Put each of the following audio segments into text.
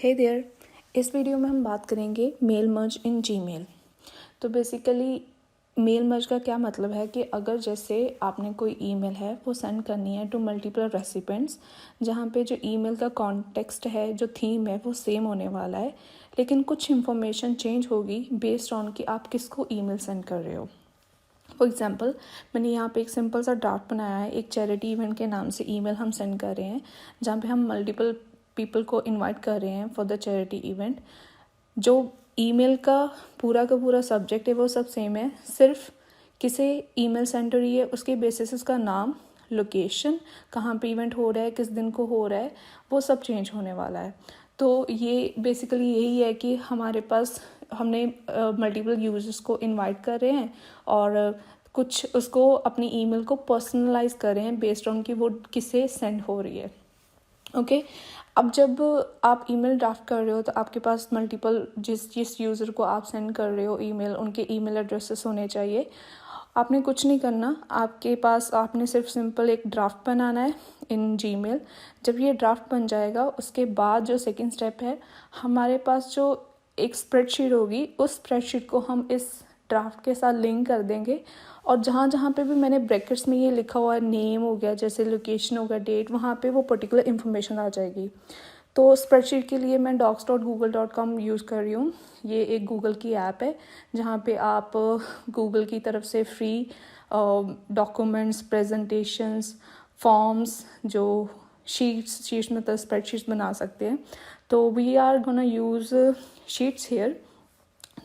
हे there, इस video में हम बात करेंगे मेल मर्ज इन जीमेल। तो बेसिकली मेल मर्ज का क्या मतलब है कि अगर जैसे आपने कोई ईमेल है वो सेंड करनी है टू मल्टीपल रेसिपिएंट्स, जहाँ पे जो ईमेल का कॉन्टेक्स्ट है, जो थीम है वो सेम होने वाला है, लेकिन कुछ इन्फॉर्मेशन चेंज होगी बेस्ड ऑन कि आप किसको ईमेल सेंड कर रहे हो। फॉर एग्जाम्पल, मैंने यहाँ पे एक सिंपल सा ड्राफ्ट बनाया है, एक चैरिटी इवेंट के नाम से ईमेल हम सेंड कर रहे हैं, जहाँ पे हम मल्टीपल पीपल को इनवाइट कर रहे हैं फॉर द चैरिटी इवेंट। जो ईमेल का पूरा सब्जेक्ट है वो सब सेम है, सिर्फ किसे ईमेल सेंड हो रही है उसके बेसिस उसका नाम, लोकेशन, कहाँ पे इवेंट हो रहा है, किस दिन को हो रहा है, वो सब चेंज होने वाला है। तो ये बेसिकली यही है कि हमारे पास हमने मल्टीपल यूजर्स को इनवाइट कर रहे हैं और कुछ उसको अपनी ईमेल को पर्सनलाइज कर रहे हैं बेस्ड ऑन कि वो किसे सेंड हो रही है। ओके, अब जब आप ईमेल ड्राफ्ट कर रहे हो तो आपके पास मल्टीपल जिस यूज़र को आप सेंड कर रहे हो ईमेल, उनके ईमेल एड्रेसेस होने चाहिए। आपने कुछ नहीं करना, आपके पास आपने सिर्फ सिंपल एक ड्राफ्ट बनाना है इन जीमेल। जब ये ड्राफ्ट बन जाएगा उसके बाद जो सेकंड स्टेप है, हमारे पास जो एक स्प्रेडशीट होगी, उस स्प्रेडशीट को हम इस ड्राफ्ट के साथ लिंक कर देंगे और जहाँ जहाँ पे भी मैंने ब्रैकेट्स में ये लिखा हुआ है, नेम हो गया, जैसे लोकेशन हो गया, डेट, वहाँ पे वो पर्टिकुलर इन्फॉर्मेशन आ जाएगी। तो स्प्रेडशीट के लिए मैं docs.google.com यूज़ कर रही हूँ। ये एक गूगल की ऐप है जहाँ पे आप गूगल की तरफ से फ्री डॉक्यूमेंट्स, प्रेजेंटेशंस, फॉर्म्स, जो शीट्स मतलब स्प्रेडशीट्स बना सकते हैं। तो we are gonna use sheets here.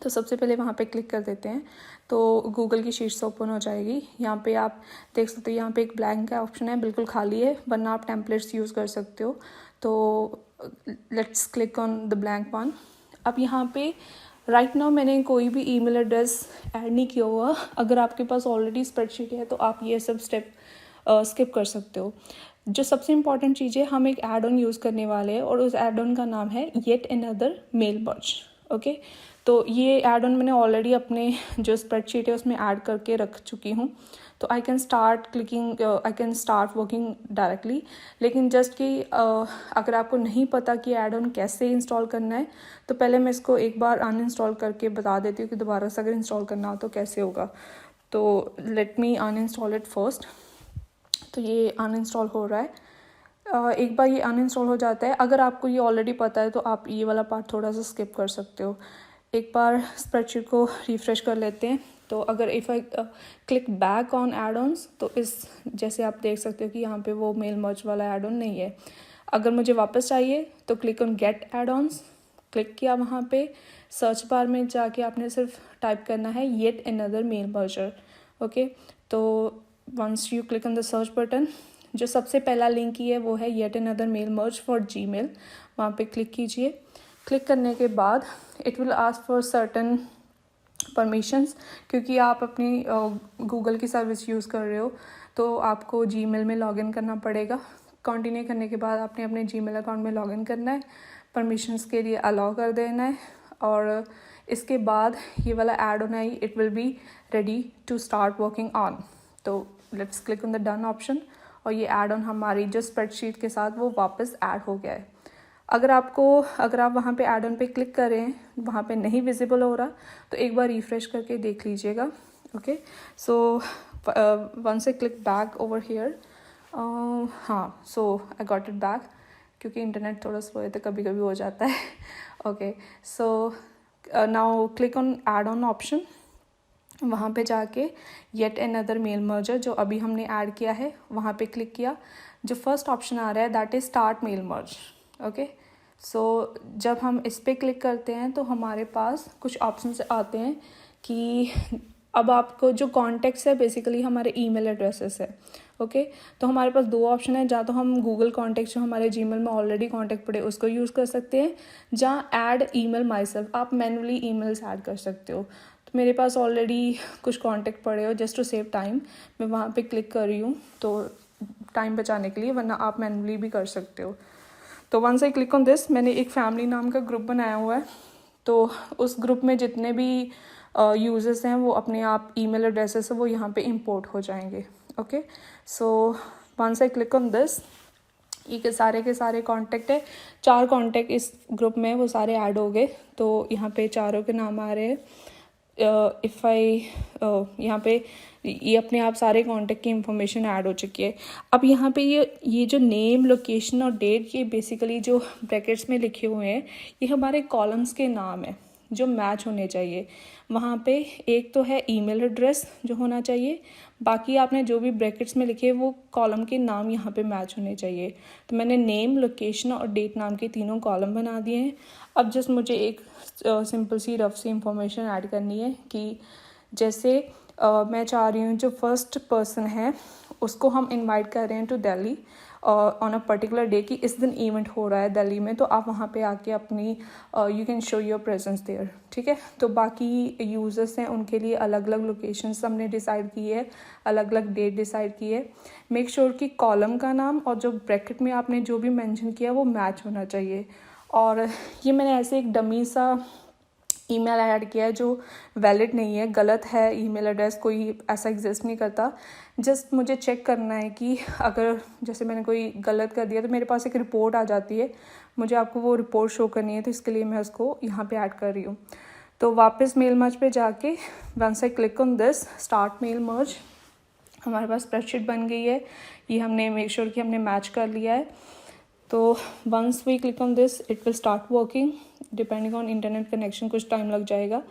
तो सबसे पहले वहाँ पे क्लिक कर देते हैं तो गूगल की शीट्स ओपन हो जाएगी। यहाँ पे आप देख सकते हो, यहाँ पे एक ब्लैंक का ऑप्शन है, बिल्कुल खाली है, वरना आप टेम्पलेट्स यूज़ कर सकते हो। तो let's click on the blank one. अब यहाँ पे राइट नाउ मैंने कोई भी ईमेल एड्रेस ऐड नहीं किया हुआ। अगर आपके पास ऑलरेडी स्प्रेडशीट है तो आप ये सब स्टेप स्किप कर सकते हो। जो सबसे इम्पॉर्टेंट चीज़ है, हम एक ऐड ऑन यूज़ करने वाले हैं और उस ऐड ऑन का नाम है yet another mail merge. Okay, तो ये ऐड ऑन मैंने ऑलरेडी अपने जो स्प्रेडशीट है उसमें ऐड करके रख चुकी हूँ। तो I can start working directly. लेकिन जस्ट कि अगर आपको नहीं पता कि ऐड ऑन कैसे इंस्टॉल करना है, तो पहले मैं इसको एक बार अनइंस्टॉल करके बता देती हूँ कि दोबारा से अगर इंस्टॉल करना हो तो कैसे होगा। तो let me uninstall it first. तो ये अनइंस्टॉल हो रहा है। एक बार ये अनइंस्टॉल हो जाता है, अगर आपको ये ऑलरेडी पता है तो आप ये वाला पार्ट थोड़ा सा स्किप कर सकते हो। एक बार स्प्रेडशीट को रिफ़्रेश कर लेते हैं। तो अगर if I click back on add ons, तो इस जैसे आप देख सकते हो कि यहाँ पे वो मेल मर्ज वाला एड ऑन नहीं है। अगर मुझे वापस चाहिए तो click on get add ons, click किया, वहाँ पे सर्च बार में जाके आपने सिर्फ टाइप करना है yet another mail merger. Okay, तो once you click on the search button, जो सबसे पहला लिंक ही है वो है yet another mail merge for Gmail, वहाँ पे क्लिक कीजिए। क्लिक करने के बाद it will ask for certain permissions, क्योंकि आप अपनी गूगल की सर्विस यूज़ कर रहे हो तो आपको जीमेल में लॉगिन करना पड़ेगा। कंटिन्यू करने के बाद आपने अपने जीमेल अकाउंट में लॉगिन करना है, परमिशंस के लिए अलाउ कर देना है और इसके बाद ये वाला ऐड ऑन आई, it will be ready to start working on. तो let's click on the done option और ये ऐड ऑन हमारी जो स्प्रेडशीट के साथ वो वापस ऐड हो गया है। अगर आप वहाँ पे ऐड ऑन पे क्लिक करें, वहाँ पे नहीं विजिबल हो रहा, तो एक बार रिफ़्रेश करके देख लीजिएगा। Okay, so once I click back over here, हाँ, so I got it back, क्योंकि इंटरनेट थोड़ा स्लो है तो कभी कभी हो जाता है। Okay, so now click on add on option. वहाँ पे जाके येट अनदर मेल मर्जर जो अभी हमने ऐड किया है वहाँ पे क्लिक किया। जो फर्स्ट ऑप्शन आ रहा है that is start mail merge. Okay, so जब हम इस पर क्लिक करते हैं तो हमारे पास कुछ ऑप्शंस आते हैं कि अब आपको जो कॉन्टेक्ट्स है बेसिकली हमारे ईमेल एड्रेसेस है। ओके, तो हमारे पास दो ऑप्शन है, जहाँ तो हम गूगल कॉन्टेक्ट जो हमारे जीमेल में ऑलरेडी कॉन्टेक्ट पड़े उसको यूज़ कर सकते हैं, जहाँ ऐड ईमेल माई सेल्फ, आप मैनुअली ईमेल्स ऐड कर सकते हो। तो मेरे पास ऑलरेडी कुछ कॉन्टेक्ट पड़े हो, जस्ट टू सेव टाइम मैं वहाँ पे क्लिक कर रही हूँ, तो टाइम बचाने के लिए, वरना आप मैनुअली भी कर सकते हो। तो once I click on this, मैंने एक फैमिली नाम का ग्रुप बनाया हुआ है, तो उस ग्रुप में जितने भी यूजर्स हैं वो अपने आप ईमेल एड्रेसेस है वो यहाँ पे इंपोर्ट हो जाएंगे। Okay, so once I click on this, ये के सारे कांटेक्ट है, 4 कांटेक्ट इस ग्रुप में वो सारे ऐड हो गए। तो यहाँ पे चारों के नाम आ रहे हैं। इफ़ आई यहाँ पे ये अपने आप सारे कांटेक्ट की इंफॉर्मेशन ऐड हो चुकी है। अब यहाँ पे ये जो नेम, लोकेशन और डेट, ये बेसिकली जो ब्रैकेट्स में लिखे हुए हैं ये हमारे कॉलम्स के नाम है जो मैच होने चाहिए। वहाँ पे एक तो है ईमेल एड्रेस जो होना चाहिए, बाकी आपने जो भी ब्रैकेट्स में लिखे वो कॉलम के नाम यहाँ पे मैच होने चाहिए। तो मैंने नेम, लोकेशन और डेट नाम के तीनों कॉलम बना दिए हैं। अब जस्ट मुझे एक सिंपल सी रफ सी इंफॉर्मेशन ऐड करनी है कि जैसे मैं चाह रही हूँ जो फर्स्ट पर्सन है उसको हम इनवाइट कर रहे हैं to Delhi on a particular day कि इस दिन इवेंट हो रहा है दिल्ली में, तो आप वहाँ पे आके अपनी you can show your presence there, ठीक है। तो बाकी यूज़र्स हैं उनके लिए अलग अलग लोकेशंस हमने डिसाइड की है, अलग अलग डेट डिसाइड की है। मेक श्योर कि कॉलम का नाम और जो ब्रैकेट में आपने जो भी मेंशन किया वो मैच होना चाहिए। और ये मैंने ऐसे एक डमी सा ईमेल ऐड किया है जो वैलिड नहीं है, गलत है ईमेल एड्रेस, कोई ऐसा एग्जिस्ट नहीं करता। जस्ट मुझे चेक करना है कि अगर जैसे मैंने कोई गलत कर दिया तो मेरे पास एक रिपोर्ट आ जाती है, मुझे आपको वो रिपोर्ट शो करनी है, तो इसके लिए मैं उसको यहाँ पे ऐड कर रही हूँ। तो वापस मेल मर्ज पे जाके once I click on this start mail merge, हमारे पास स्प्रेडशीट बन गई है। ये हमने मेक श्योर कि हमने मैच कर लिया है। तो once we click on this it will start working, depending on internet connection कुछ टाइम लग जाएगा,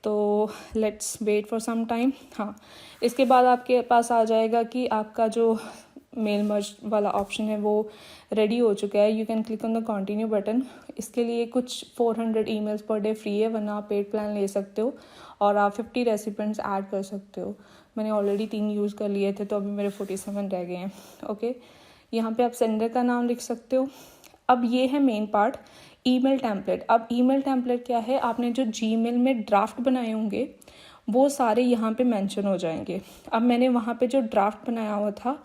तो let's wait for some time. हाँ, इसके बाद आपके पास आ जाएगा कि आपका जो मेल मर्ज वाला ऑप्शन है वो रेडी हो चुका है। You can click on the continue button. इसके लिए कुछ 400 ईमेल्स पर डे फ्री है, वरना आप पेड प्लान ले सकते हो और आप 50 रेसिपिएंट्स ऐड कर सकते हो। मैंने ऑलरेडी 3 यूज़ कर लिए थे तो अभी मेरे 47 रह गए हैं। ओके, यहाँ पे आप सेंडर का नाम लिख सकते हो। अब ये है मेन पार्ट, ईमेल टेम्पलेट। अब ईमेल टेम्पलेट क्या है, आपने जो जीमेल में ड्राफ्ट बनाए होंगे वो सारे यहाँ पे मेंशन हो जाएंगे। अब मैंने वहाँ पे जो ड्राफ्ट बनाया हुआ था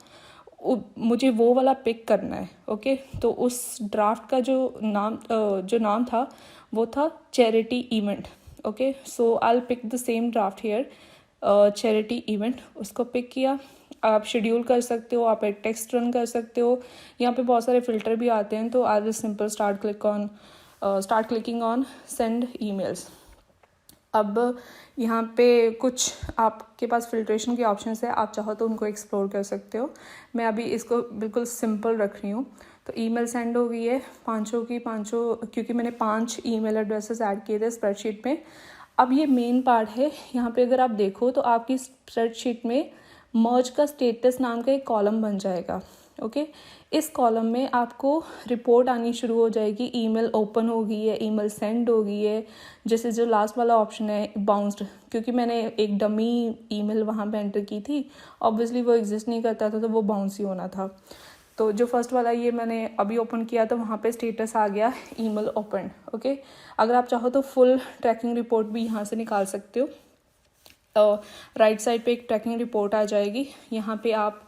मुझे वो वाला पिक करना है। ओके, तो उस ड्राफ्ट का जो नाम था वो था charity event. Okay, so I will pick the same draft here, charity event. उसको पिक किया, आप शेड्यूल कर सकते हो, आप एक टेक्स्ट रन कर सकते हो। यहाँ पे बहुत सारे फिल्टर भी आते हैं, तो I will simple start clicking on send emails. अब यहाँ पे कुछ आपके पास फिल्ट्रेशन के ऑप्शंस है, आप चाहो तो उनको एक्सप्लोर कर सकते हो। मैं अभी इसको बिल्कुल सिंपल रख रही हूँ। तो ईमेल सेंड हो गई है पांचों की पांचों, क्योंकि मैंने 5 ईमेल एड्रेसेस ऐड किए थे स्प्रेडशीट में। अब ये मेन पार्ट है, यहाँ पे अगर आप देखो तो आपकी स्प्रेडशीट में मर्ज का स्टेटस नाम का एक कॉलम बन जाएगा। ओके, इस कॉलम में आपको रिपोर्ट आनी शुरू हो जाएगी, ईमेल ओपन हो गई है, ईमेल सेंड हो गई है। जैसे जो लास्ट वाला ऑप्शन है बाउंस्ड, क्योंकि मैंने एक डमी ईमेल वहाँ पे एंटर की थी, ऑब्वियसली वो एग्जिस्ट नहीं करता था तो वो बाउंस ही होना था। तो जो फर्स्ट वाला ये मैंने अभी ओपन किया तो वहाँ पे स्टेटस आ गया ईमेल ओपन। ओके, अगर आप चाहो तो फुल ट्रैकिंग रिपोर्ट भी यहाँ से निकाल सकते हो। राइट साइड पे एक ट्रैकिंग रिपोर्ट आ जाएगी, यहाँ पे आप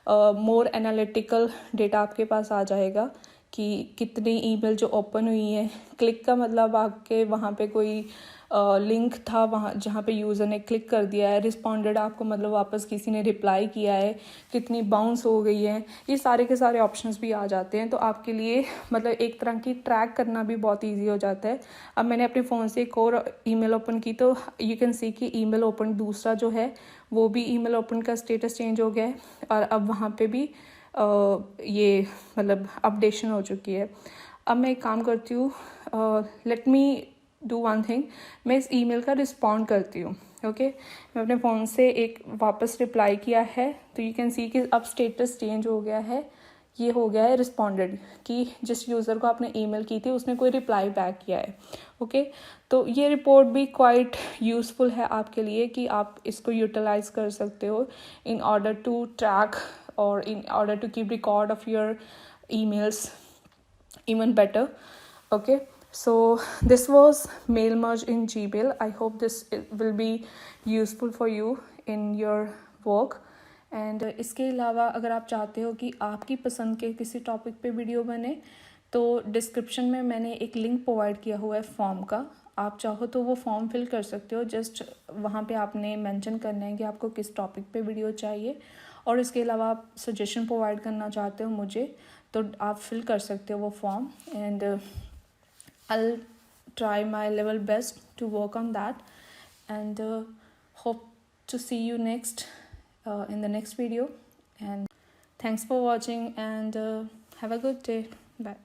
मोर एनालिटिकल डेटा आपके पास आ जाएगा कि कितनी ईमेल जो ओपन हुई है। क्लिक का मतलब आपके वहाँ पे कोई लिंक था वहाँ जहाँ पे यूज़र ने क्लिक कर दिया है, रिस्पॉन्डेड आपको मतलब वापस किसी ने रिप्लाई किया है, कितनी बाउंस हो गई है, ये सारे के सारे ऑप्शंस भी आ जाते हैं। तो आपके लिए मतलब एक तरह की ट्रैक करना भी बहुत इजी हो जाता है। अब मैंने अपने फ़ोन से एक और ईमेल ओपन की तो यू कैन सी कि ईमेल ओपन दूसरा जो है वो भी ईमेल ओपन का स्टेटस चेंज हो गया है और अब वहाँ पे भी ये मतलब अपडेशन हो चुकी है। अब मैं एक काम करती हूँ, let me do one thing, मैं इस ईमेल का रिस्पॉन्ड करती हूँ। ओके, मैं अपने फ़ोन से एक वापस रिप्लाई किया है तो यू कैन सी कि अब स्टेटस चेंज हो गया है, ये हो गया है रिस्पॉन्डेड, कि जिस यूज़र को आपने ईमेल की थी उसने कोई रिप्लाई बैक किया है। ओके, तो ये रिपोर्ट भी क्वाइट यूज़फुल है आपके लिए कि आप इसको यूटिलाइज कर सकते हो इन ऑर्डर टू ट्रैक और in order to keep record of your emails even better. Okay, so this was mail merge in Gmail. I hope this will be useful for you in your work. And इसके अलावा अगर आप चाहते हो कि आपकी पसंद के किसी टॉपिक पे वीडियो बने तो डिस्क्रिप्शन में मैंने एक लिंक प्रोवाइड किया हुआ है फॉर्म का, आप चाहो तो वो फॉर्म फिल कर सकते हो। जस्ट वहाँ पे आपने मेंशन करना है कि आपको किस टॉपिक पे वीडियो चाहिए, और इसके अलावा आप सजेशन प्रोवाइड करना चाहते हो मुझे तो आप फिल कर सकते हो वो form, and I'll try my level best to work on that, and hope to see you next in the next video. And thanks for watching, and have a good day. Bye.